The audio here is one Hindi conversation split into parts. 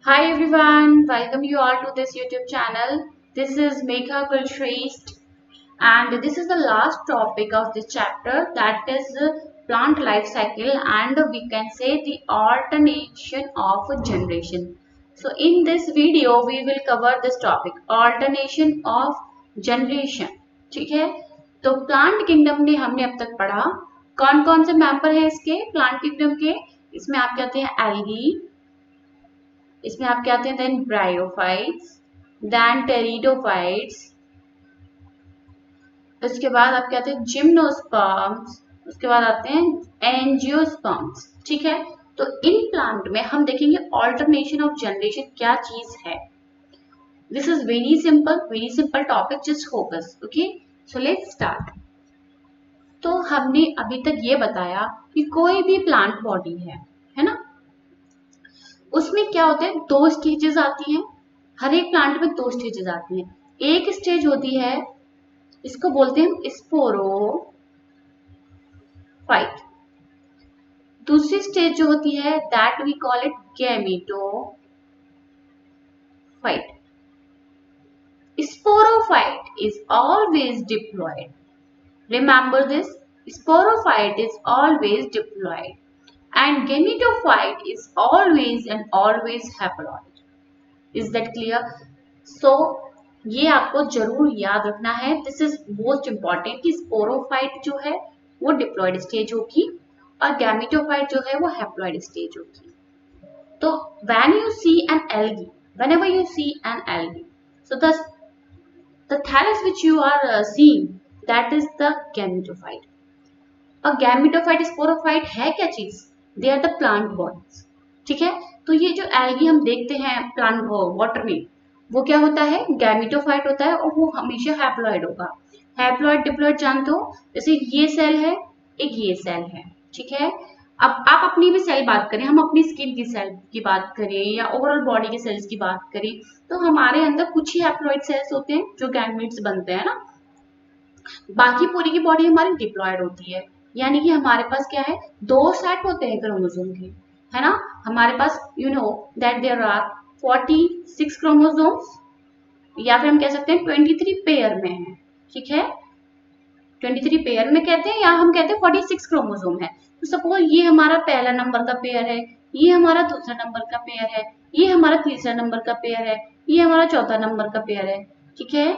Hi everyone, welcome you all to this YouTube channel. This is Megha Gulshrestha and this is the last topic of this chapter, that is plant life cycle, and we can say the alternation of generation. So in this video we will cover this topic, alternation of generation. ठीक है, तो प्लांट किंगडम में हमने अब तक पढ़ा कौन कौन से मेंबर है इसके प्लांट किंगडम के। इसमें आप कहते हैं एल्गी, इसमें आप क्या आते हैं देन ब्रायोफाइट्स, देन टेरिडोफाइट्स, उसके बाद आप क्या आते हैं जिम्नोस्पर्म्स, उसके बाद आते हैं एंजियोस्पर्म्स। ठीक है, तो इन प्लांट में हम देखेंगे ऑल्टरनेशन ऑफ जनरेशन क्या चीज है। This is very simple topic, just focus. Okay, so let's start. तो हमने अभी तक ये बताया कि कोई भी प्लांट बॉडी है ना, उसमें क्या होता है, दो स्टेजेस आती हैं। हर एक प्लांट में दो स्टेजेस आती हैं। एक स्टेज होती है, इसको बोलते हैं स्पोरोफाइट। दूसरी स्टेज जो होती है that we call it gametophyte. Sporophyte is always diploid. Remember this, sporophyte is always diploid and gametophyte is always and always haploid. Is that clear? So ये आपको जरूर याद रखना है, दिस इज मोस्ट इंपॉर्टेंट कि स्पोरोफाइट जो है वो डिप्लॉयड स्टेज होगी और गैमेटोफाइट जो है वो हैप्लॉयड स्टेज होगी। तो when you see an algae, whenever you see an algae, so the thallus which you are seeing, that is the gametophyte. और गैमेटोफाइट स्पोरोफाइट है क्या चीज? They are the plant bodies. ठीक है, तो ये जो एल्गी हम देखते हैं प्लांट वाटर में, वो क्या होता है, गैमेटोफाइट होता है और वो हमेशा हैप्लॉइड होगा। हैप्लॉइड डिप्लॉइड जानते हो, जैसे ये सेल है, एक ये सेल है। ठीक है, अब आप अपनी भी सेल बात करें, हम अपनी स्किन की सेल की बात करें या ओवरऑल बॉडी के सेल्स की बात करें, तो हमारे अंदर कुछ ही हैप्लॉइड सेल्स होते हैं जो गैमेट्स बनते हैं ना, बाकी पूरी की बॉडी हमारी डिप्लॉयड होती है। यानी कि हमारे पास क्या है, दो सेट होते हैं क्रोमोसोम के, है ना। हमारे पास you know that there are 46 chromosomes, या फिर हम कह सकते हैं 23 पेयर में है। ठीक है, 23 पेयर में कहते हैं, या हम कहते हैं 46 क्रोमोसोम है। तो सपोज ये हमारा पहला नंबर का पेयर है, ये हमारा दूसरा नंबर का पेयर है, ये हमारा तीसरा नंबर का पेयर है, ये हमारा चौथा नंबर का पेयर है। ठीक है,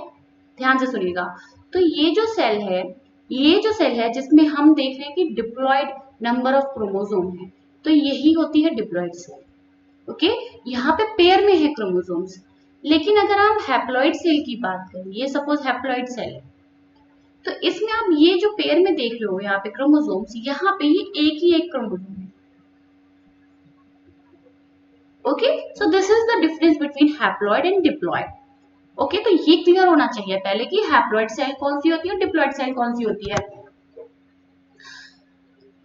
ध्यान से सुनिएगा। तो ये जो सेल है जिसमें हम देख रहे हैं कि डिप्लॉयड नंबर ऑफ क्रोमोसोम है, तो यही होती है डिप्लॉयड सेल। ओके, यहाँ पे पेयर में है क्रोमोसोम्स। लेकिन अगर हम हैप्लॉयड सेल की बात करें, ये सपोज हैप्लॉयड सेल है, तो इसमें आप ये जो पेयर में देख रहे हो यहाँ पे क्रोमोसोम्स, यहाँ पे ये एक ही एक क्रोमोसोम है। Okay, so this is the difference between haploid and diploid. Okay, तो ये क्लियर होना चाहिए पहले कि हैप्लॉयड सेल कौन सी होती है और डिप्लॉयड सेल कौन सी होती है।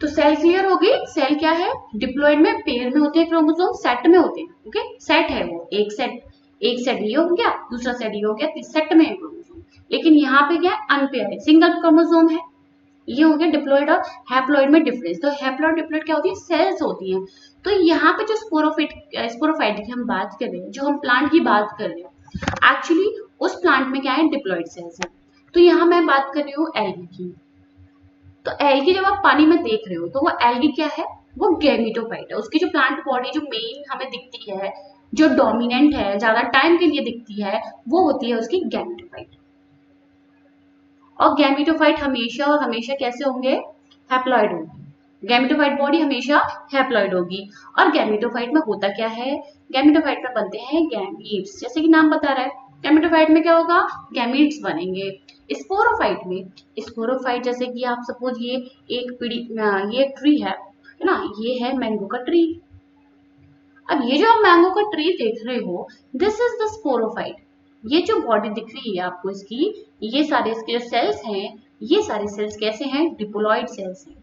तो सेल क्लियर हो गई। सेल क्या है, डिप्लॉयड में पेयर में होते हैं क्रोमोसोम, सेट में होते हैं। ओके, सेट है वो, एक सेट ये हो गया, दूसरा सेट ये हो गया, सेट में है क्रोमोसोम। लेकिन यहाँ पे क्या है, अनपेयर है, सिंगल क्रोमोसोम है। ये हो गया डिप्लॉयड और हैप्लॉयड में डिफरेंस। तो हैप्लॉयड डिप्लॉयड क्या होती है, सेल्स होती हैं। तो यहाँ पे जो स्पोरोफाइट की हम बात कर रहे हैं, जो हम प्लांट की बात कर रहे हैं, एक्चुअली उस प्लांट में क्या है, डिप्लॉयड सेल्स है। तो यहाँ मैं बात कर रही हूँ एल्गी की। तो एल्गी जब आप पानी में देख रहे हो, तो वो एल्गी क्या है, वो गैमेटोफाइट है। उसकी जो प्लांट बॉडी जो मेन हमें दिखती है, जो डोमिनेंट है, ज्यादा टाइम के लिए दिखती है, वो होती है उसकी गैमेटोफाइट। और गैमेटोफाइट हमेशा और हमेशा कैसे होंगे, हैप्लॉइड होंगे। गैमेटोफाइट बॉडी हमेशा हैप्लॉइड होगी। और गैमेटोफाइट में होता क्या है, गैमेटोफाइट में बनते हैं गैमीट्स, जैसे कि नाम बता रहा है। गैमेटोफाइट में क्या होगा, गैमीट्स बनेंगे। स्पोरोफाइट जैसे कि आप सपोज ये एक ट्री है ना, ये है मैंगो का ट्री। अब ये जो आप मैंगो का ट्री देख रहे हो, दिस इज द स्पोरोफाइट। ये जो बॉडी दिख रही है आपको इसकी, ये सारे इसके जो सेल्स हैं, ये सारे सेल्स कैसे हैं, डिप्लॉयड सेल्स हैं।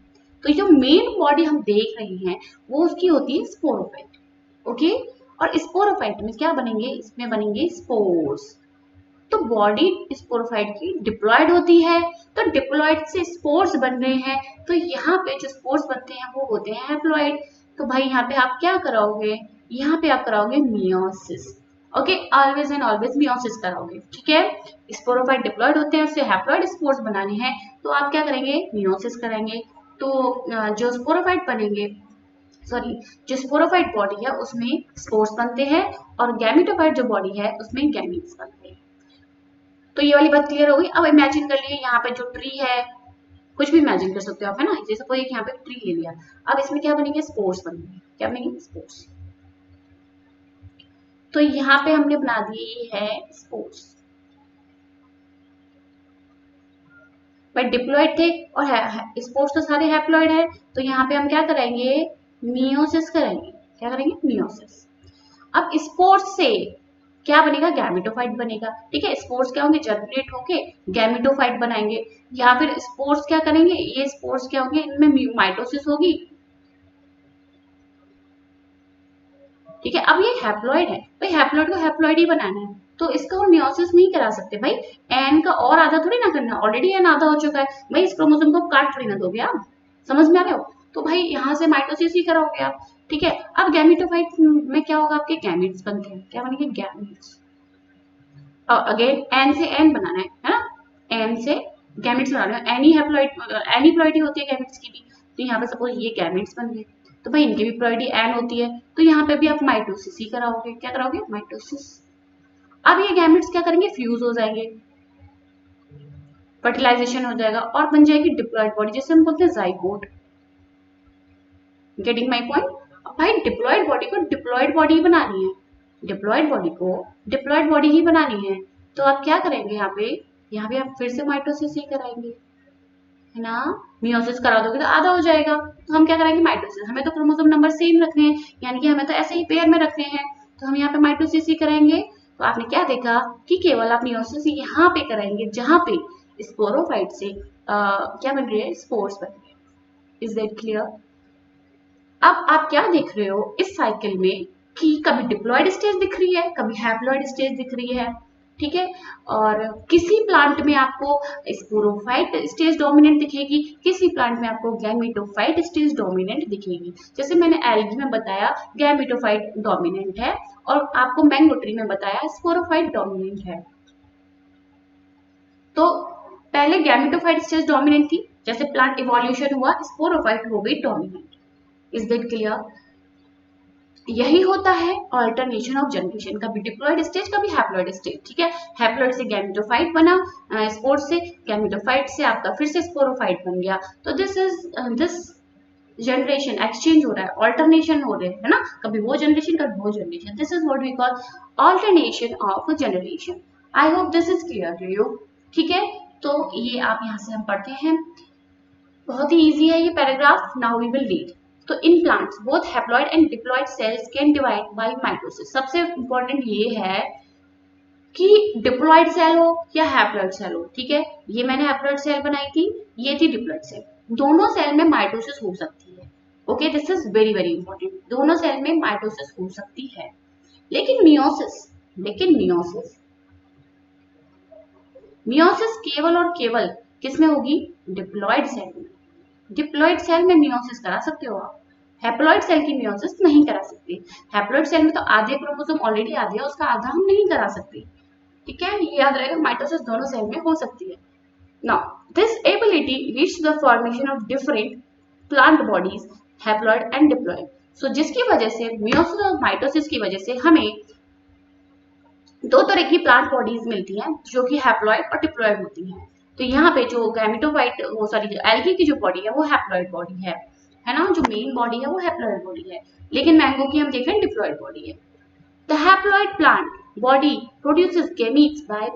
तो जो मेन बॉडी हम देख रहे हैं वो उसकी होती है स्पोरोफाइट। ओके, और स्पोरोफाइट में क्या बनेंगे, इसमें बनेंगे स्पोर्स। तो बॉडी स्पोरोफाइट की डिप्लॉयड होती है, तो डिप्लॉयड से स्पोर्स बन रहे हैं। तो यहाँ पे जो स्पोर्स बनते हैं वो होते हैं हैप्लॉयड। तो भाई यहाँ पे आप क्या कराओगे, यहाँ पे आप कराओगे meiosis. Okay, always and always meiosis कराओगे, ठीक है। स्पोरोफाइट डिप्लॉयड होते हैं, उससे हैप्लॉयड स्पोर्स बनाने हैं तो आप क्या करेंगे, मियोसिस कराएंगे। तो जो स्पोरोफाइट बनेंगे, सॉरी, जो स्पोरोफाइट बॉडी है उसमें स्पोर्स बनते हैं और गैमेटोफाइट जो बॉडी है उसमें गैमीट्स बनते हैं। तो ये वाली बात क्लियर हो गई। अब इमेजिन कर लिए यहाँ पे जो ट्री है, कुछ भी इमेजिन कर सकते हो आप, है ना। जैसे कोई यहाँ पे ट्री ले लिया, अब इसमें क्या बनेंगे, स्पोर्स बनेंगे। क्या बनेंगे, स्पोर्स। तो यहाँ पे हमने बना दिए है स्पोर्स, बट डिप्लॉयड थे और स्पोर्स तो सारे हैप्लॉयड है, तो यहाँ पे हम क्या कराएंगे, मियोसिस कराएंगे। क्या करेंगे, मियोसिस। अब स्पोर्स से क्या बनेगा, गैमेटोफाइट बनेगा, ठीक है। स्पोर्स क्या होंगे, जर्मिनेट होके गैमेटोफाइट बनाएंगे, या फिर स्पोर्स क्या करेंगे, ये स्पोर्स क्या होंगे, इनमें माइटोसिस होगी, ठीक है। अब ये हैप्लॉइड है, भाई हैप्लॉइड को हैप्लॉइड ही बनाना है, तो इसका हम मियोसिस नहीं करा सकते भाई। एन का और आधा थोड़ी ना करना, ऑलरेडी एन आधा हो चुका है भाई, इस क्रोमोसोम को काट थोड़ी ना दोगे आप, समझ में आ रहे हो। तो भाई यहाँ से माइटोसिस ही कराओगे आप, ठीक है। अब गैमेटोफाइट में क्या होगा, आपके गैमेट्स बनते हैं। क्या बनेंगे, गैमेट्स। अगेन एन से एन बनाना है ना, एन से गैमेट्स बनाना है। एनी हैप्लॉइड, एनी प्लॉइडी होती है गैमेट्स की भी, तो यहाँ पे सपोज ये गैमेट्स बन गए, तो भाई इनकी भी प्लॉइडी एन होती है, तो यहाँ पे भी आप माइटोसिस ही कराओगे। क्या कराओगे, माइटोसिस। अब ये गैमेट्स क्या करेंगे, फ्यूज हो जाएंगे, फर्टिलाइजेशन हो जाएगा और बन जाएगी डिप्लॉइड बॉडी, जिसे हम बोलते हैं जाइगोट। Getting my point. भाई डिप्लॉइड बॉडी को डिप्लॉइड बॉडी ही बनानी है, डिप्लॉइड बॉडी को डिप्लॉइड बॉडी ही बनानी है, तो आप क्या करेंगे, यहाँ पे आप फिर से माइटोसिस ही कराएंगे, है ना। मियोसिस करा दोगे तो आधा हो जाएगा, तो हम क्या करेंगे, माइटोसिस। हमें तो क्रोमोसोम नंबर सेम रखने हैं, यानी कि हमें तो ऐसे ही पेयर में रखने हैं, तो हम यहाँ पे माइटोसिस ही कराएंगे। तो आपने क्या देखा कि केवल आप मियोसिस यहाँ पे कराएंगे जहां पे स्पोरोफाइट से क्या बन रही है, स्पोर्स बन रही है। Is that clear. अब आप क्या देख रहे हो इस साइकिल में कि कभी डिप्लॉयड स्टेज दिख रही है, कभी हैप्लॉयड स्टेज दिख रही है, ठीक है। और किसी प्लांट में आपको स्पोरोफाइट स्टेज डोमिनेंट दिखेगी, किसी प्लांट में आपको गैमेटोफाइट स्टेज डोमिनेंट दिखेगी। जैसे मैंने एल्गी में बताया गैमेटोफाइट डोमिनेंट है, और आपको मैंगो ट्री में बताया स्पोरोफाइट डोमिनेंट है। तो पहले गैमेटोफाइट स्टेज डोमिनेंट थी, जैसे प्लांट इवोल्यूशन हुआ स्पोरोफाइट हो गई डोमिनेंट। Is that clear. यही होता है ऑल्टरनेशन ऑफ जनरेशन, कभी डिप्लॉयड स्टेज कभी हैप्लॉयड स्टेज, ठीक है। हैप्लॉयड से गैमेटोफाइट बना, स्पोर से गैमेटोफाइट से आपका फिर से स्पोरोफाइट बन गया। तो दिस जनरेशन एक्सचेंज हो रहा है, ऑल्टरनेशन हो रहे है ना, कभी वो जनरेशन कभी वो generation. This is what we call alternation of generation. I hope this is clear to you, ठीक है। तो ये आप यहाँ से हम पढ़ते हैं, बहुत ही इजी है ये paragraph. Now we will read. तो in plants both haploid and diploid cells can divide by mitosis. सबसे इंपॉर्टेंट ये है कि डिप्लॉइड सेल हो या हैप्लॉइड सेल हो, ठीक है। ये मैंने हैप्लॉइड सेल बनाई थी, ये थी डिप्लॉइड सेल। दोनों सेल में माइटोसिस हो सकती है, okay, this is very very important. दोनों सेल में माइटोसिस हो सकती है, लेकिन मियोसिस मियोसिस केवल और केवल किसमें होगी, डिप्लॉइड सेल में। डिप्लॉइड सेल में मियोसिस करा सकते हो आप, हैप्लॉइड सेल की मियोसिस नहीं करा सकते। हैप्लॉइड सेल में तो आधे क्रोमोसोम ऑलरेडी आधे है, उसका आधा हम नहीं करा सकते, ठीक है। ये याद रहेगा, माइटोसिस दोनों सेल में हो सकती है। Now this ability leads to the formation of different plant bodies, haploid and diploid. So जिसकी वजह से मियोसिस और माइटोसिस की वजह से हमें दो तरह की प्लांट बॉडीज मिलती हैं, जो कि हैप्लॉइड और डिप्लॉइड होती हैं। तो यहाँ पे जो गैमेटोफाइट, वो सॉरी एल्गी की जो बॉडी है वो हैप्लॉइड बॉडी है ना, जो मेन बॉडी है वो हैप्लॉइड बॉडी है, लेकिन मैंगो की हम देख रहे हैं डिप्लॉइड बॉडी है। The haploid plant body produces gametes by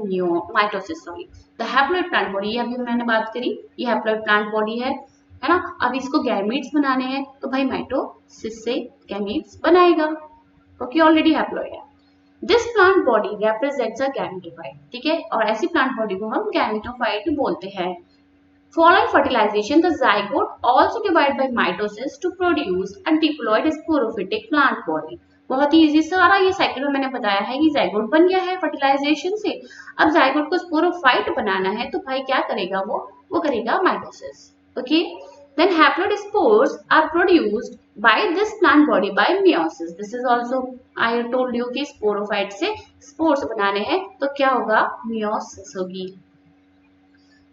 mitosis, sorry the haploid plant body, ये अभी मैंने बात करी, ये हैप्लॉइड प्लांट बॉडी है ना। अब इसको गैमीट्स बनाने हैं तो भाई माइटोसिस से गैमीट्स बनाएगा, क्योंकि ऑलरेडी हैप्लॉइड है। This plant body represents a gametophyte, ठीक है, और ऐसी प्लांट बॉडी को हम गैमेटोफाइट बोलते हैं। Following fertilization, the zygote also divide by mitosis to produce a diploid sporophytic plant body. बहुत ही इजी, सारा ये साइकिल में मैंने बताया है कि जाइगोट बन गया है फर्टिलाइजेशन से। अब जाइगोट को स्पोरोफाइट बनाना है तो भाई क्या करेगा, वो करेगा mitosis, okay. Then haploid spores are produced by this plant body by meiosis. This is also I told you कि sporophyte से spores बनाने हैं तो क्या होगा meiosis होगी.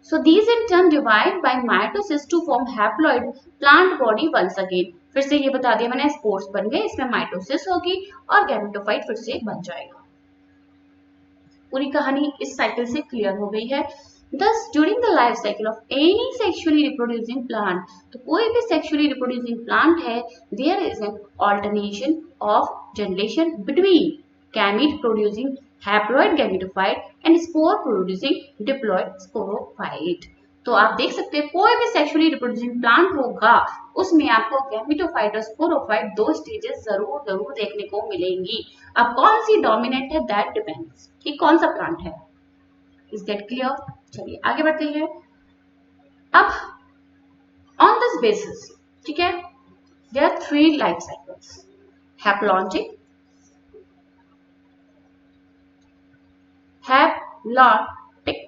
So these in turn divide by mitosis to form haploid plant body once again. फिर से ये बता दिया मैंने spores बन गए इसमें mitosis होगी और gametophyte फिर से बन जाएगा. पूरी कहानी इस साइकिल से क्लियर हो गई है. Thus, during the life cycle of any sexually reproducing plant, तो कोई भी sexually reproducing plant है, there is an alternation of generation between gamete producing haploid gametophyte and spore producing diploid sporophyte. तो आप देख सकते हैं कोई भी sexually reproducing plant होगा उसमें आपको gametophyte और sporophyte दो स्टेजेस जरूर देखने को मिलेंगी. अब कौन सी डोमिनेंट है that depends कि कौन सा प्लांट है. Is that clear? चलिए आगे बढ़ते हैं. अब on this basis, ठीक है, there are three life cycles: haplontic, haplotic,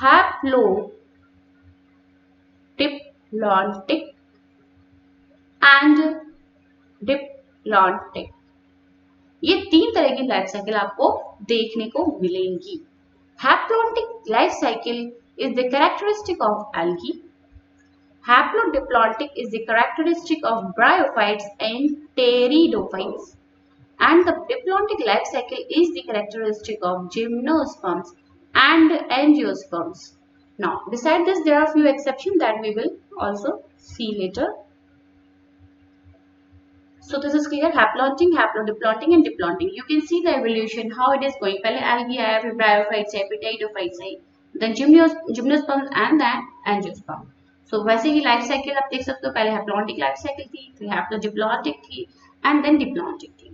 haplodiplotic and diplotic. ये तीन तरह की लाइफ साइकिल आपको देखने को मिलेंगी. Haplontic life cycle is the characteristic of algae. Haplodiplotic is the characteristic of bryophytes and pteridophytes. And the diplontic life cycle is the characteristic of gymnosperms and angiosperms. Now, beside this, there are few exceptions that we will also see later. So this is clear. Haplontic, haplodiplotic and diplotic. You can see the evolution, how it is going. पहले algae आया, फिर bryophytes है, फिर pteridophytes है, then gymnosperms and then angiosperm. So वैसे ही life cycle आप देख सकते हो. पहले haplontic life cycle थी, फिर haplodiplotic थी, and then diplotic थी.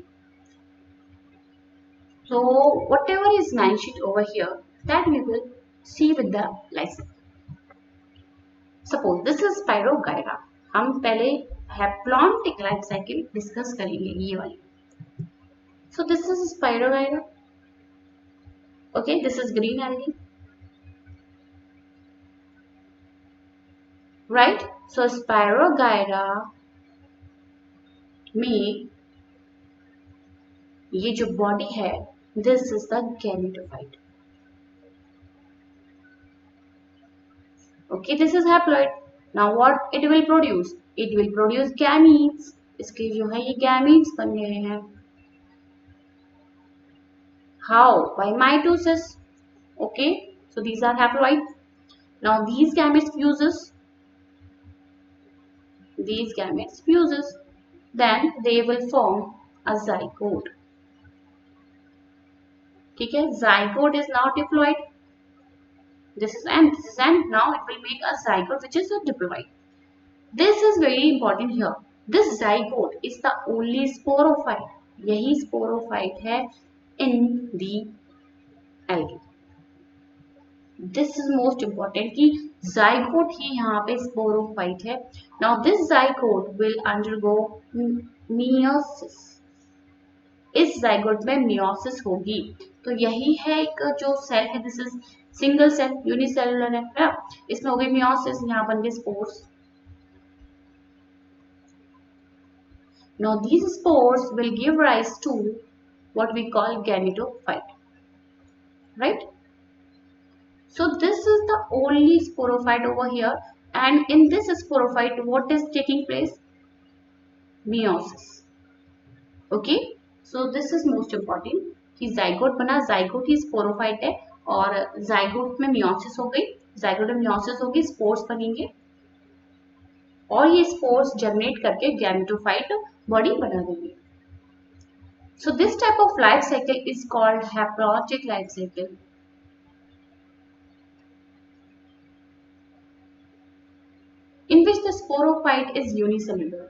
So whatever is mentioned over here, that we will see with the life cycle. Suppose this is Spirogyra. हम पहले haplontic life cycle डिस्कस करेंगे ये वाली. So this is Spirogyra. Okay, this is green algae. Right? So Spirogyra में ये जो बॉडी है, this is the gametophyte. Okay, this is haploid. Now what it will produce? It will produce gametes. इसके जो है ये gametes बन गए हैं. How? By mitosis. Okay, so these are haploid. Now these gametes fuses. Then they will form a zygote. ठीक है, zygote is now diploid. This is N, this is N. Now it will make a zygote which is a diploid. This is very important here. This zygote is the only sporophyte. यही sporophyte है in the algae. This is most important कि zygote ही यहाँ पे sporophyte है. Now this zygote will undergo meiosis. इस zygote में meiosis होगी. तो यही है एक जो सेल है, this is single cell unicellular है. इसमें हो गई meiosis, यहाँ बन गए spores. Now these spores will give rise to what we call gametophyte. Right? So this is the only sporophyte over here, and in this sporophyte what is taking place? Meiosis. Okay? So this is most important कि zygote बना, zygote ही sporophyte है और zygote में meiosis हो गई, zygote में meiosis होगी, spores बनेंगे और ये spores germinate करके gametophyte body बना देंगे. So this type of life cycle is called haplontic life cycle. In which the sporophyte is unicellular.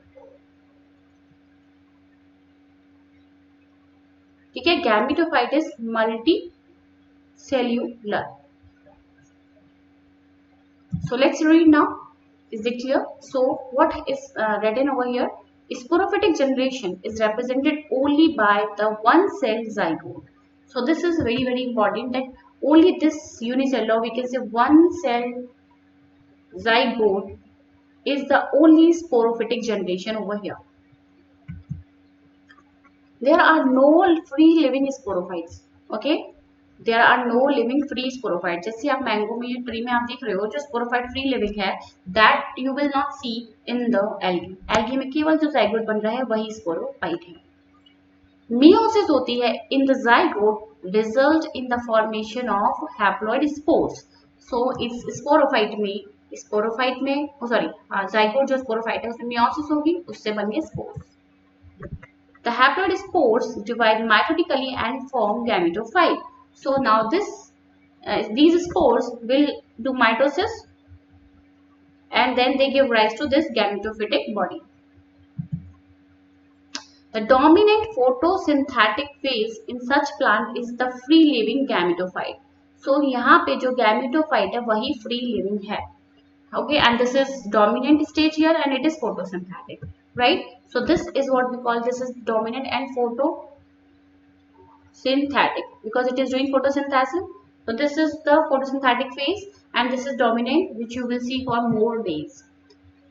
ठीक है, gametophyte is multicellular. So let's read now. Is it clear? So what is written over here? Sporophytic generation is represented only by the one cell zygote. So this is very important that only this unicellular, we can say one cell zygote is the only sporophytic generation over here. There are no free living sporophytes. Okay, there are no living free sporophytes. जैसे आप मैंगो में ट्री में आप देख रहे हो जो स्पोरोफाइट फ्री लिविंग है, that you will not see in the algae. algae में केवल जो जाइगोट बन रहा है वही स्पोरोफाइट है. Meiosis होती है in the zygote result in the formation of haploid spores. So इस स्पोरोफाइट में जाइगोट जो स्पोरोफाइट है उसमें मियोसिस होगी, उससे बन गए spores. The haploid spores divide mitotically and form gametophyte. So now these spores will do mitosis and then they give rise to this gametophytic body. The dominant photosynthetic phase in such plant is the free living gametophyte. So यहाँ पे जो gametophyte है वही free living है. Okay, and this is dominant stage here and it is photosynthetic, right? So this is what we call, this is dominant and photosynthetic because it is doing photosynthesis. So this is the photosynthetic phase and this is dominant, which you will see for more days.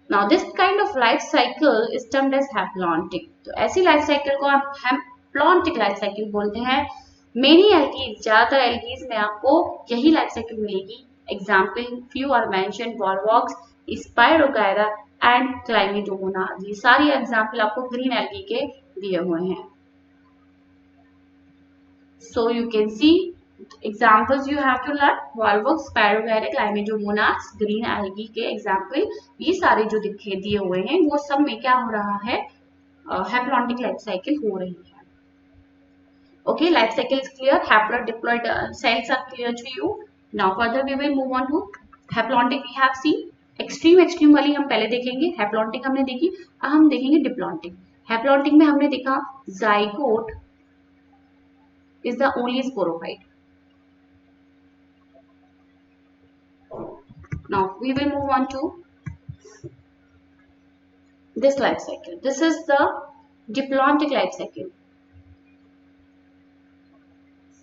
Now this kind of life cycle is termed as haplontic. तो ऐसी लाइफ साइकिल को आप हैप्लॉन्टिक लाइफ साइकिल बोलते हैं. मेनी एल्गीज, ज्यादातर एल्गीज में आपको यही लाइफ साइकिल मिलेगी. Example few are mentioned, Volvox, Spirogyra and Chlamydomonas. ये सारी एग्जाम्पल आपको ग्रीन एल्गी के दिए हुए हैं. So you can see examples you have to learn. Volvox, Spirogyra, Chlamydomonas, green algae के एग्जाम्पल. ये सारे जो दिए हुए हैं वो सब में क्या हो रहा है, हैप्लॉन्टिक लाइफ साइकिल हो रही है. Okay, life cycle is clear. Haploid diploid cells are clear to you. Now further we will move on to haplontic. We have seen extreme वाली हम पहले देखेंगे. haplontic हमने देखी, अब हम देखेंगे diplontic. haplontic में हमने देखा zygote is the only sporophyte. Now we will move on to this life cycle. This is the diplontic life cycle.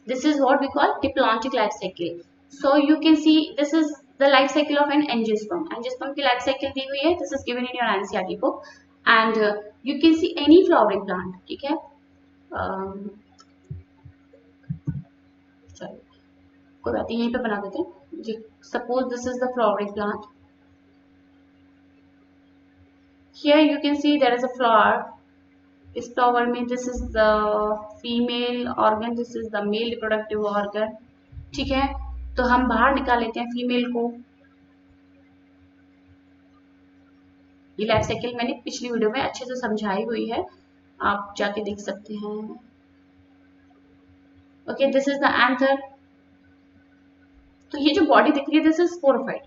This is what we call diplontic life cycle. So you can see this is the life cycle of an angiosperm. Angiosperm की life cycle दी हुई है. This is given in your NCERT book. And you can see any flowering plant. ठीक है. चलो कोई बात नहीं, यहीं पे बना देते हैं. Suppose this is the flowering plant. Here you can see there is a flower. इस फ्लावर में this is the female organ, this is the male reproductive organ. ठीक है, तो हम बाहर निकाल लेते हैं फीमेल को. ये लाइफ साइकिल मैंने पिछली वीडियो में अच्छे से समझाई हुई है, आप जाके देख सकते हैं. Okay, this is the anther. तो ये जो बॉडी दिख रही है दिस इज स्पोरोफाइट.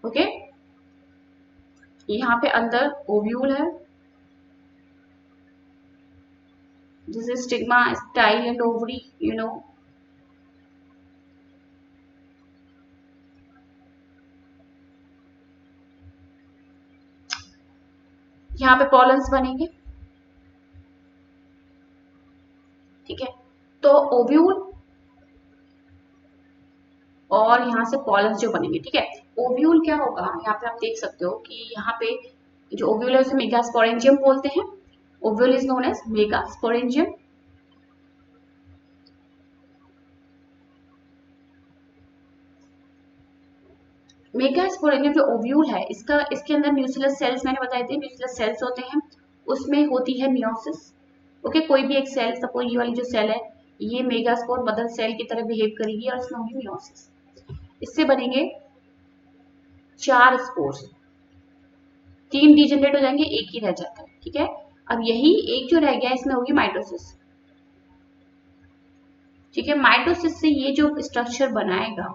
ओके, यहाँ पे अंदर ओव्यूल है. This is stigma, style and ovary, you know. यहाँ पे पॉलन्स बनेंगे. ठीक है, तो ओव्यूल और यहाँ से पॉलन्स जो बनेंगे. ठीक है, ओव्यूल क्या होगा, यहाँ पे आप देख सकते हो कि यहाँ पे जो ओव्यूल है उसे मेगास्पोरेंजियम बोलते हैं. Ovule is known as megasporangium. Megasporangium जो ओव्यूल है इसके अंदर न्यूक्लियस सेल्स मैंने बताए थे, न्यूक्लियस सेल्स होते हैं, उसमें होती है मियोसिस. ओके, कोई भी एक सेल, सपोज ये वाली जो सेल है ये मेगास्पोर मदर सेल की तरह बिहेव करेगी और इसमें होगी मियोसिस. इससे बनेंगे 4 स्पोर्स. 3 डिजेनरेट हो जाएंगे, एक ही रह जाता है. ठीक है, अब यही एक जो रह गया इसमें होगी माइटोसिस. ठीक है, माइटोसिस से ये जो स्ट्रक्चर बनाएगा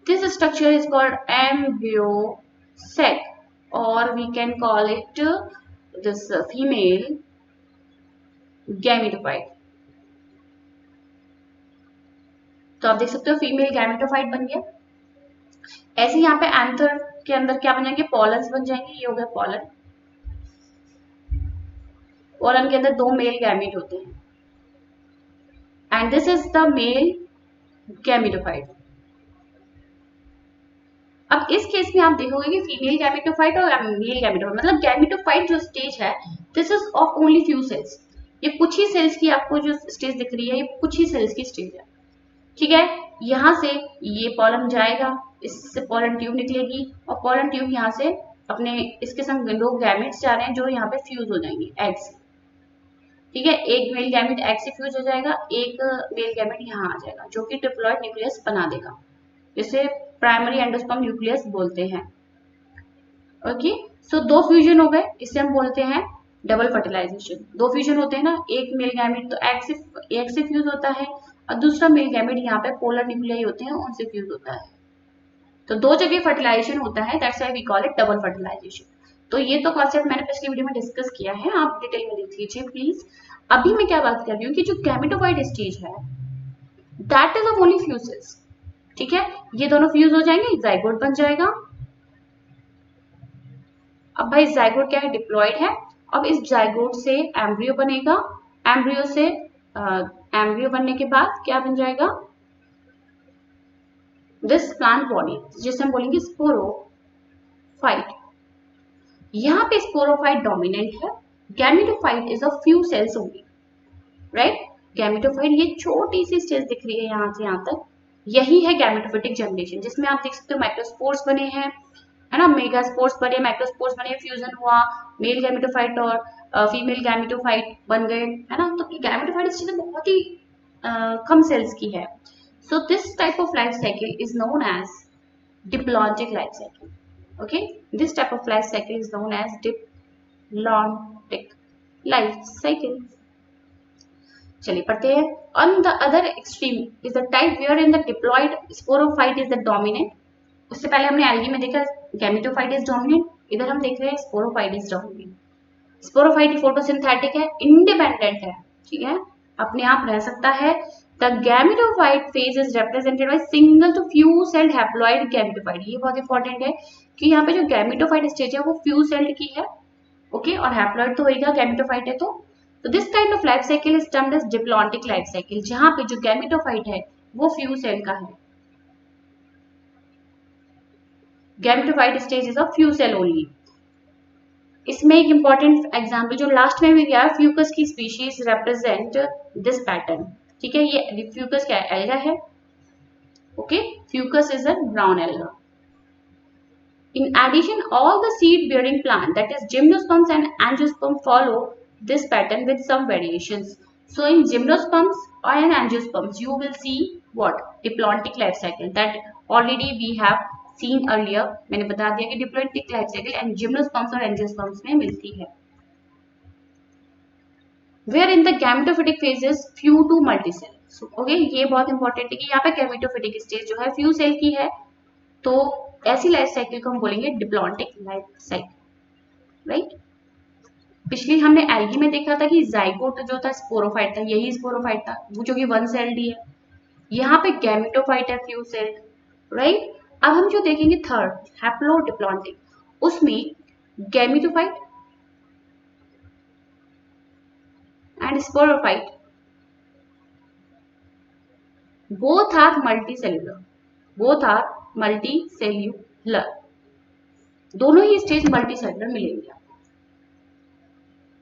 this structure is called embryo sac or we can call it this female gametophyte. तो आप देख सकते हो फीमेल गैमेटोफाइट बन गया. ऐसे यहाँ पे एंथर के अंदर क्या बन जाएंगे, पॉलन्स बन जाएंगे. ये हो गया पॉलन. पॉलन के अंदर 2 मेल गैमेट होते हैं and this is the male gametophyte. अब इस केस में आप देखोगे कि फीमेल गैमेटोफाइट और मेल गैमेटोफाइट, मतलब गैमेटोफाइट जो स्टेज है this is of only few cells, ये कुछ ही सेल्स की आपको जो स्टेज दिख रही है ये कुछ ही सेल्स की स्टेज है, ठीक है। यहाँ से ये पॉलन जाएगा, इससे पॉलन ट्यूब निकलेगी और पॉलन ट्यूब यहाँ से अपने इसके संग दो गैमेट्स जा रहे हैं जो यहाँ पे फ्यूज हो जाएंगे एग से, ठीक है। एक मेल गैमेट एग से फ्यूज हो जाएगा, एक मेल गैमेट यहाँ आ जाएगा जो कि डिप्लॉयड न्यूक्लियस बना देगा, जिसे प्राइमरी एंडोस्पर्म न्यूक्लियस बोलते हैं। ओके, सो दो फ्यूजन हो गए, इसे हम बोलते हैं डबल फर्टिलाइजेशन। दो फ्यूजन होते हैं ना, एक मेल गैमेट तो एग से फ्यूज होता है और दूसरा मेल गैमेट यहाँ पे पोलर न्यूक्लियाई होते हैं उनसे फ्यूज होता है, तो दो जगह फर्टिलाइजेशन होता है, that's why we call it double fertilisation. तो ये तो कॉन्सेप्ट मैंने पिछली वीडियो में डिस्कस किया है, आप डिटेल में देख लीजिए प्लीज। अभी मैं क्या बात कर रही हूँ कि जो गैमेटोफाइट स्टेज है that is of only few cells, ठीक है। ये दोनों फ्यूज हो जाएंगे, जाइगोट बन जाएगा। अब भाई जाइगोट क्या है, डिप्लॉयड है। अब इस जाइगोट से एम्ब्रियो बनेगा, एम्ब्रियो से एम्ब्रियो बनने के बाद क्या बन जाएगा, दिस प्लांट बॉडी जिसे हम बोलेंगे स्पोरोफाइट। यहाँ पे स्पोरोफाइट डोमिनेंट है, gametophyte is a few sales only, right. Gametophyte ये छोटी सी स्टेज दिख रही है यहाँ से यहाँ तक, यही है गैमेटोफिटिक जनरेशन, जिसमें आप देख सकते हो माइक्रोस्पोर्स बने हैं, है ना, मेगास्पोर्स बने, माइक्रोस्पोर्स बने, फ्यूजन हुआ, मेल गैमेटोफाइट और फीमेल गैमेटोफाइट बन गए, है ना। तो गैमेटोफाइट स्टेज बहुत ही कम सेल्स की है। So this type of life cycle is known as diplontic life cycle. Okay, this type of life cycle is known as diplontic life cycle. चलिए पढ़ते हैं। On the other extreme is the type wherein the diploid sporophyte is the dominant. उससे पहले हमने एल्गी में देखा गैमेटोफाइट इज डोमिनेंट, इधर हम देख रहे हैं sporophyte is dominant. Sporophyte photosynthetic है, इंडिपेंडेंट है, ठीक है, अपने आप रह सकता है। The gametophyte phase is represented by single to few celled haploid gametophyte. ये बहुत इंपॉर्टेंट है कि यहाँ पे जो गैमेटोफाइट स्टेज है वो फ्यू सेल्ड की है, ओके, और हैप्लॉइड तो होगा, गैमेटोफाइट है तो this kind of life cycle is termed as diplontic life cycle, जहां पे जो गैमेटोफाइट है वो फ्यू सेल का है। Gametophyte stage is of few cell only. इसमें एक इंपॉर्टेंट एग्जांपल जो लास्ट में भी दिया है, फ्यूकस की स्पीशीज रिप्रेजेंट दिस पैटर्न, ठीक है। ये फ्यूकस क्या है, एल्गा है, okay, Fucus is a brown alga. In addition, all the seed bearing plant, that is gymnosperms and angiosperms, follow this pattern with some variations. So in gymnosperms and angiosperms you will see what, diplontic life cycle, that already we have seen earlier. मैंने बता दिया कि diplontic life cycle and gymnosperms और angiosperms में मिलती है, where in the gametophytic phase is few to multicell. So okay, ये बहुत इंपॉर्टेंट है कि यहाँ पे gametophytic stage जो है few cell की है, तो ऐसी लाइफ साइकिल को हम बोलेंगे डिप्लॉन्टिक लाइफ साइकिल, राइट। पिछली हमने एल्गी में देखा था कि जाइगोट जो था स्पोरोफाइट था, यही स्पोरोफाइट था, वो जो कि वन सेल्ड ही है। यहाँ पे गैमेटोफाइट है फ्यू सेल्ड, राइट। अब हम जो देखेंगे थर्ड हैप्लोडिप्लॉन्टिक, उसमें gametophyte and sporophyte both are multicellular, both are multicellular, दोनों ही स्टेज मल्टीसेल्युलर मिलेंगे आपको।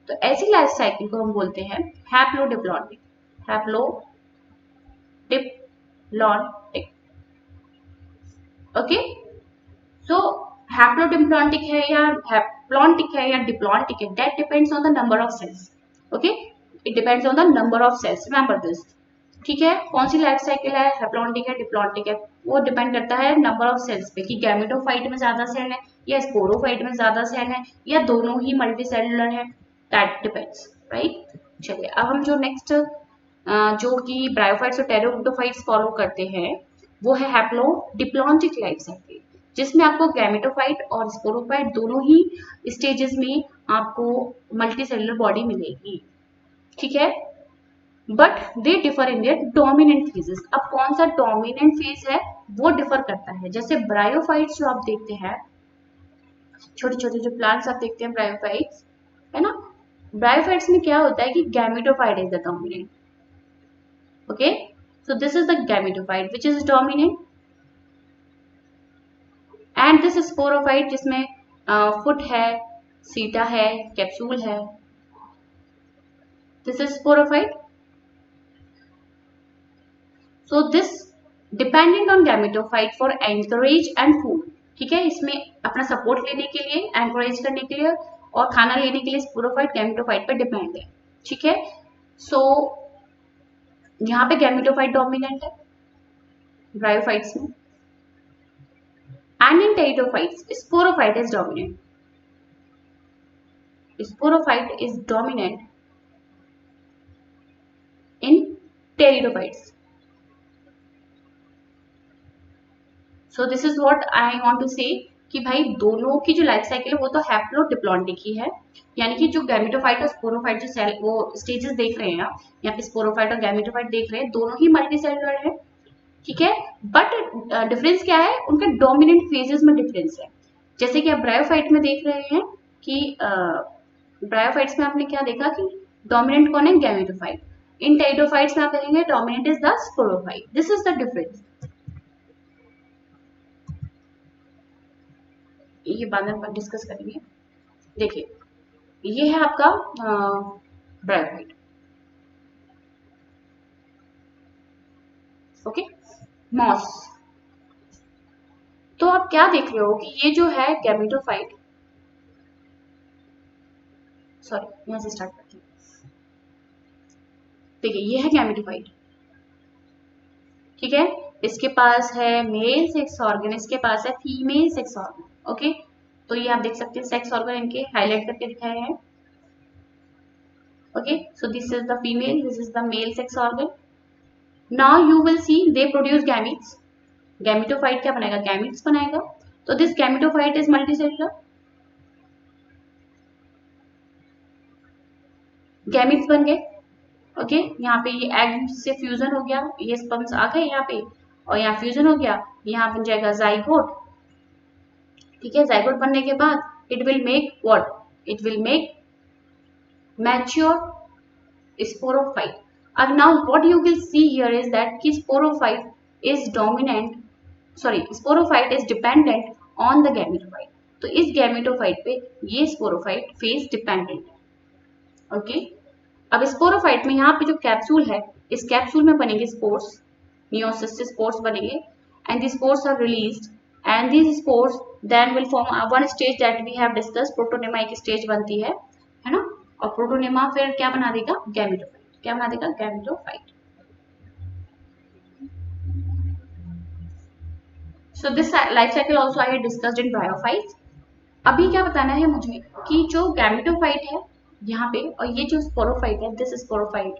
तो ऐसी लाइफ साइकिल को हम बोलते हैं haplodiplontic, haplodiplontic, okay. So haplodiplontic है या हैप्लॉन्टिक है या डिप्लॉन्टिक है, that depends on the number of cells, okay, it depends on the number of cells, remember this, ठीक है। कौन सी लाइफ साइकिल है, हैप्लॉन्टिक है डिप्लॉन्टिक है, वो डिपेंड करता है नंबर ऑफ सेल्स पे, कि गैमेटोफाइट में ज्यादा सेल है या स्पोरोफाइट में ज्यादा सेल है या दोनों ही मल्टीसेलुलर है, दैट डिपेंड्स, राइट। चलिए अब हम जो नेक्स्ट जो कि ब्रायोफाइट्स और टेरोडोफाइट्स फॉलो करते हैं वो है हैप्लोडिप्लॉन्टिक लाइफ साइकिल, जिसमें आपको गैमेटोफाइट और स्पोरोफाइट दोनों ही स्टेजेस में आपको मल्टीसेलुलर बॉडी मिलेगी, ठीक है। But they differ in their dominant phases. अब कौन सा डोमिनेंट फेज है वो डिफर करता है, जैसे ब्रायोफाइट्स जो आप देखते हैं, छोटे छोटे जो प्लांट्स आप देखते हैं ब्रायोफाइट्स, है ना, ब्रायोफाइट्स में क्या होता है कि gametophyte is the dominant, Okay, so this is the gametophyte which is dominant, and this is sporophyte जिसमें फुट है, सीटा है, कैप्सूल है. This is sporophyte. So this dependent on gametophyte for anchorage and food. ठीक है, इसमें अपना सपोर्ट लेने के लिए, एंकरेज करने के लिए और खाना लेने के लिए स्पोरोफाइट गैमेटोफाइट पर डिपेंड है. ठीक है, सो यहाँ पे गैमेटोफाइट डोमिनेंट है ब्रायोफाइट्स में, and in pteridophytes sporophyte is dominant. Sporophyte is dominant in pteridophytes. So this is what I want to say कि भाई दोनों की जो लाइफ साइकिल है वो तो हैप्लोडिप्लॉन्टिक ही है, यानी कि जो गैमेटोफाइट और स्पोरोफाइट जो सेल वो स्टेजेस देख रहे हैं आप यहाँ पे, स्पोरोफाइट और गैमेटोफाइट देख रहे हैं, दोनों ही मल्टीसेलुलर है. ठीक है, बट डिफरेंस क्या है, उनके डोमिनेंट फेजेस में डिफरेंस है. जैसे कि आप ब्रायोफाइट में देख रहे हैं कि ब्रायोफाइट्स में आपने क्या देखा कि डोमिनेंट कौन है, गैमेटोफाइट. इन टेरिडोफाइट्स में आप देखेंगे dominant is the sporophyte. This is the difference. ये बाद में डिस्कस करेंगे. देखिए ये है आपका ब्रायोफाइट. Okay, moss. तो आप क्या देख रहे हो कि ये जो है गैमेटोफाइट, सॉरी यहां से स्टार्ट करते हैं. देखिए ये है गैमेटोफाइट. ठीक है, इसके पास है मेल सेक्स ऑर्गन, इसके पास है फीमेल सेक्स ऑर्गन. ओके, तो ये आप देख सकते हैं सेक्स ऑर्गन इनके हाईलाइट करके दिखाए हैं. Okay, so this is the female, this is the male sex organ. Now you will C they produce gametes. Gametophyte क्या बनाएगा, गैमीट्स बनाएगा. तो this gametophyte is multicellular. Gametes बन गए. ओके, यहाँ पे ये एग से फ्यूजन हो गया, ये स्पर्म्स आ गए यहाँ पे और यहाँ फ्यूजन हो गया, यहाँ बन जाएगा जाइगोट. ठीक है, जाइगोट बनने के बाद it will make what, it will make mature sporophyte. अब now what you will see here is that कि sporophyte is dominant, sorry sporophyte is dependent on the gametophyte. तो इस गैमेटोफाइट पे ये स्पोरोफाइट फेज डिपेंडेंट है. ओके, अब स्पोरोफाइट में यहाँ पे जो कैप्सूल है, इस कैप्सूल में बनेंगे स्पोर्स, मियोसिस से स्पोर्स बनेंगे, and the spores are released, and these spores then will form one stage that we have discuss. Protonema एक स्टेज बनती है ना, और प्रोटोनेमा फिर क्या बना देगा, गैमेटोफाइट. क्या बना देगा, gametophyte. So this life cycle also I have discussed in bryophytes. अभी क्या बताना है मुझे कि जो गैमेटोफाइट है यहाँ पे और ये जो स्पोरोफाइट है, this sporophyte,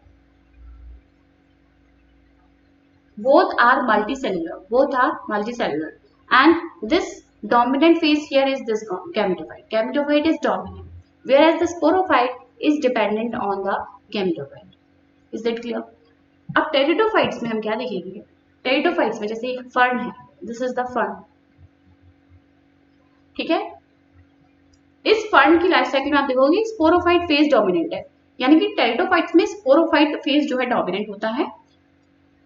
both are multicellular, both are multicellular, and this dominant phase here is this gametophyte. Gametophyte is dominant, whereas the sporophyte is dependent on the gametophyte. Is that clear? अब टेरिडोफाइट्स में हम क्या देखेंगे, टेरिडोफाइट्स में जैसे एक फर्न है, दिस इज द फर्न. ठीक है, इस फर्न की लाइफ साइकिल में आप देखोगे स्पोरोफाइट फेज डोमिनेंट है, यानी कि टेरिडोफाइट्स में स्पोरोफाइट फेज जो है डोमिनेंट होता है.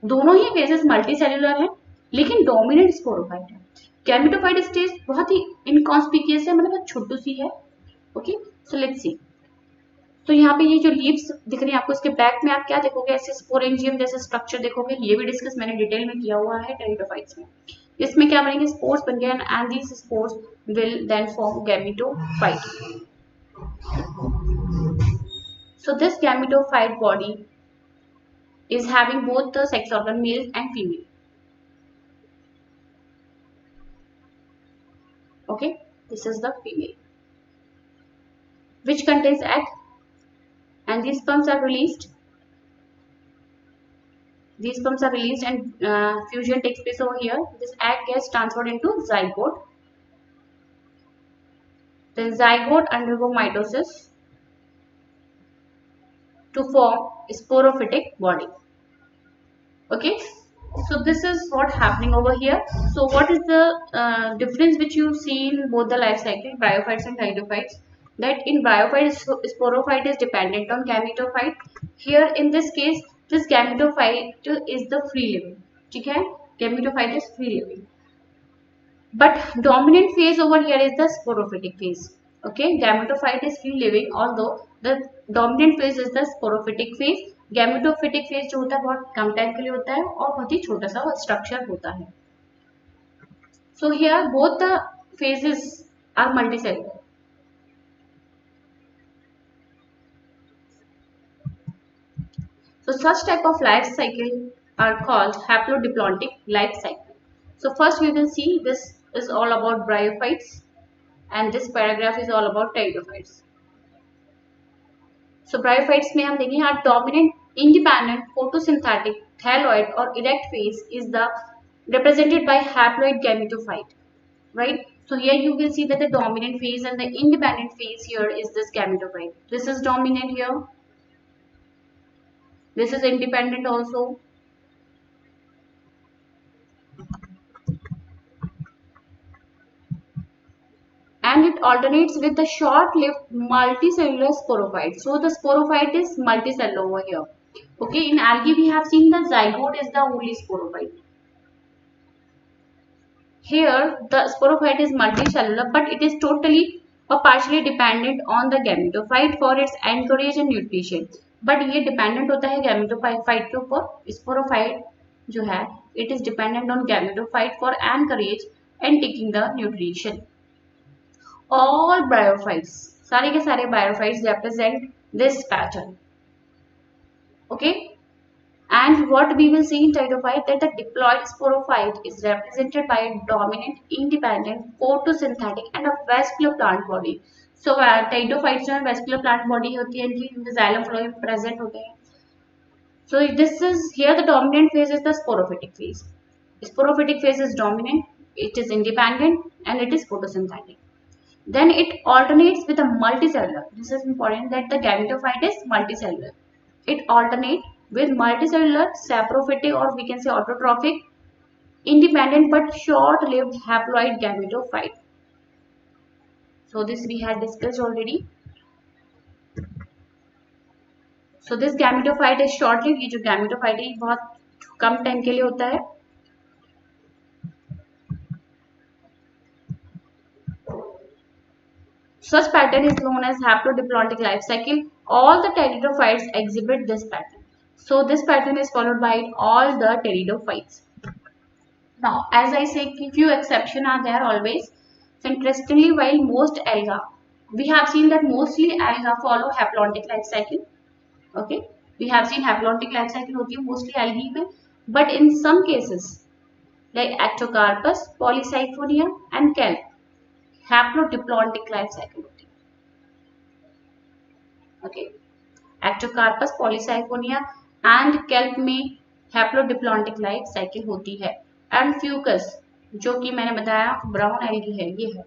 दोनों ही फेजेस मल्टीसेलुलर है लेकिन डोमिनेंट स्पोरोफाइट है. गैमेटोफाइट स्टेज बहुत ही इनकॉन्स्पिकुअस है, मतलब छोटू सी है. Okay, so let's see. तो यहाँ पे ये जो लीव्स दिख रही है आपको, इसके बैक में आप क्या देखोगे, ऐसे स्पोरेंजियम जैसे स्ट्रक्चर देखोगे. ये भी डिस्कस मैंने डिटेल में किया हुआ है टेरिडोफाइट्स में. इसमें क्या बनेंगे, स्पोर्स बन गए, and these spores will then form gametophyte. So this gametophyte body is having both the sex organ male and female. Okay, this is the female which contains egg, and these sperms are released. These sperms are released and fusion takes place over here. This egg gets transferred into zygote. Then zygote undergo mitosis to form sporophytic body. Okay, so this is what happening over here. So what is the difference which you see in both the life cycle, bryophytes and pteridophytes? That in bryophytes sporophyte is dependent on gametophyte. Here in this case This gametophyte is the free living. ठीक है, gametophyte is free living. But dominant phase over here is the sporophytic phase. Okay, gametophyte is free living, although the dominant phase is the sporophytic phase. Gametophytic phase जो होता है बहुत कम टाइम के लिए होता है और बहुत ही छोटा सा स्ट्रक्चर होता है. So here both the phases are multicellular. So such type of life cycle are called haplodiplontic life cycle. So first we will see this is all about bryophytes and this paragraph is all about pteridophytes. So bryophytes में हम देखेंगे यहाँ dominant independent photosynthetic thalloid or erect phase is the represented by haploid gametophyte, right? So here you will see that the dominant phase and the independent phase here is this gametophyte. This is dominant here. This is independent also. And it alternates with the short-lived multicellular sporophyte. So the sporophyte is multicellular over here. Okay, in algae we have seen the zygote is the only sporophyte. Here the sporophyte is multicellular, but it is totally or partially dependent on the gametophyte for its anchorage and nutrition. But ये dependent होता है gametophyte के ऊपर. Sporophyte जो है, it is dependent on gametophyte for anchorage and taking the nutrition. All bryophytes, सारे के सारे bryophytes represent this pattern. Okay, and what we will see in pteridophyte that the diploid sporophyte is represented by a dominant, independent, photosynthetic and a vascular plant body. So pteridophytes जो है vascular plant body होती है, इनकी xylem phloem present होते हैं. So this is here the dominant phase is the sporophytic phase. Sporophytic phase is dominant, it is independent and it is photosynthetic. Then it alternates with a multicellular. This is important that the gametophyte is multicellular. It alternates with multicellular, saprophytic or we can say autotrophic, independent but short-lived haploid gametophyte. So this we had discussed already. So this gametophyte is short-lived. ये जो gametophyte है बहुत कम टाइम के लिए होता है. Such pattern is known as haplodiplontic life cycle. All the pteridophytes exhibit this pattern. So this pattern is followed by all the pteridophytes. Now, as I say, few exceptions are there always. So interestingly, while most alga, we have seen that mostly alga follow haplontic life cycle. Okay, we have seen haplontic life cycle होती है mostly algae में, but in some cases like Ectocarpus, Polysiphonia and kelp, haplodiplontic life cycle होती है. Okay, Ectocarpus, Polysiphonia and kelp में haplodiplontic life cycle होती है. And Fucus जो कि मैंने बताया ब्राउन एल्गी है, ये है.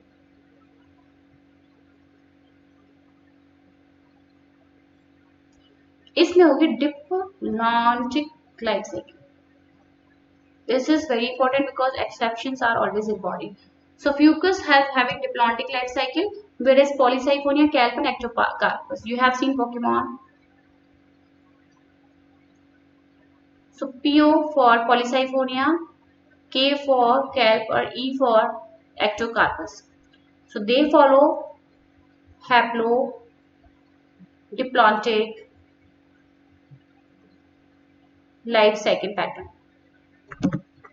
इसमें होगी diplontic life cycle. This is very important because exceptions are always important. So Fucus having diplontic life cycle, whereas Polysiphonia, kelp and Ectocarpus. You have seen Pokemon. So PO for Polysiphonia, K for kelp or E for Ectocarpus. So they follow haplodiplontic life cycle pattern.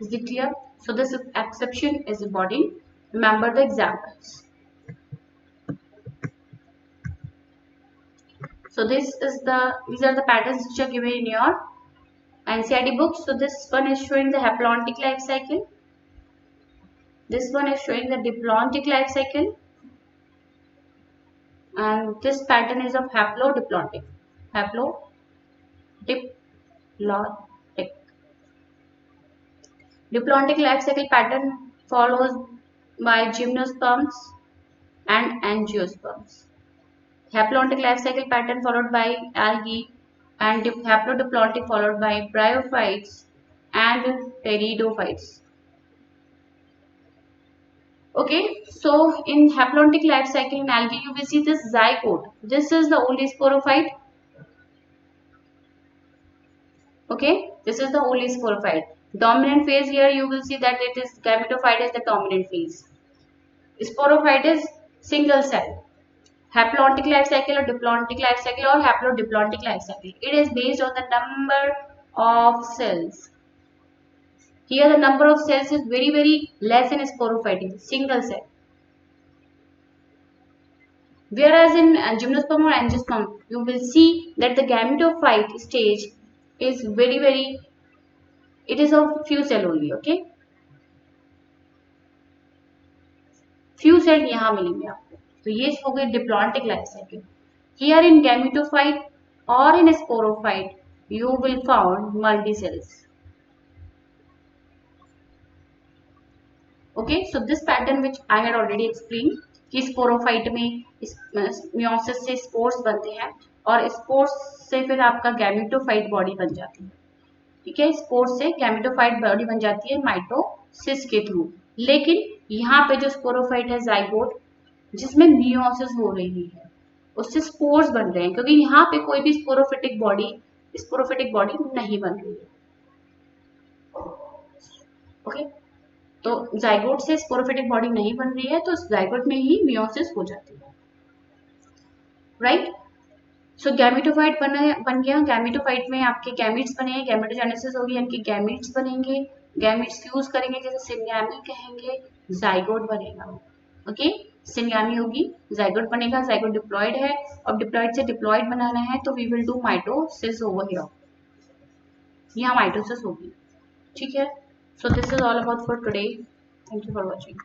Is it clear? So this exception is important. Remember the examples. So these are the patterns which are given in your NCERT books. So this one is showing the haplontic life cycle. This one is showing the diplontic life cycle. And this pattern is of haplodiplontic. Haplodiplontic. Diplontic life cycle pattern follows by gymnosperms and angiosperms. Haplontic life cycle pattern followed by algae and haplodiplontic followed by bryophytes and pteridophytes. Okay, so in haplontic life cycle in algae you will see this zygote. This is the only sporophyte. Okay, this is the only sporophyte. Dominant phase, here you will see that it is gametophyte is the dominant phase. Sporophyte is single cell. Haplontic life cycle or diplontic life cycle or haplodiplontic life cycle. It is based on the number of cells. Here the number of cells is very less in sporophyte, single cell. Whereas in gymnosperm or angiosperm, you will see that the gametophyte stage is very, it is of few cell only. Okay, few cell यहाँ मिलेंगे आपको. तो ये हो गए diplontic life cycle. Here in gametophyte or in sporophyte, you will found multi cells. Okay, so this pattern which I had already explained कि स्पोरोफाइट में मियोसिस से स्पोर्स बनते हैं और स्पोर्स से फिर आपका गैमेटोफाइट बॉडी बन जाती है. ठीक है, स्पोर्स से गैमेटोफाइट बॉडी बन जाती है माइटोसिस के थ्रू. लेकिन यहाँ पे जो स्पोरोफाइट है जाइगोट जिसमें मियोसिस हो रही है उससे स्पोर्स बन रहे हैं क्योंकि यहाँ पे कोई भी स्पोरोफिटिक बॉडी नहीं बन रही है. ओके, तो जाइगोट से स्पोरोफिटिक बॉडी नहीं बन रही है तो जाइगोट में ही मियोसिस हो जाती है. राइट, सो गैमेटोफाइट बन गया. गैमेटोफाइट में आपके गैमेट्स बने, गैमेटोजेनेसिस होगी, यानी कि गैमेट्स बनेंगे, गैमेट्स फ्यूज करेंगे जैसे सिंगामी कहेंगे, जाइगोट बनेगा. ओके, सिंगामी होगी, जाइगोट बनेगा, जाइगोट डिप्लॉयड है, अब डिप्लॉयड से डिप्लॉयड बनाना है तो we will do mitosis over here. यहाँ माइटोसिस होगी. ठीक है, so this is all about for today. Thank you for watching.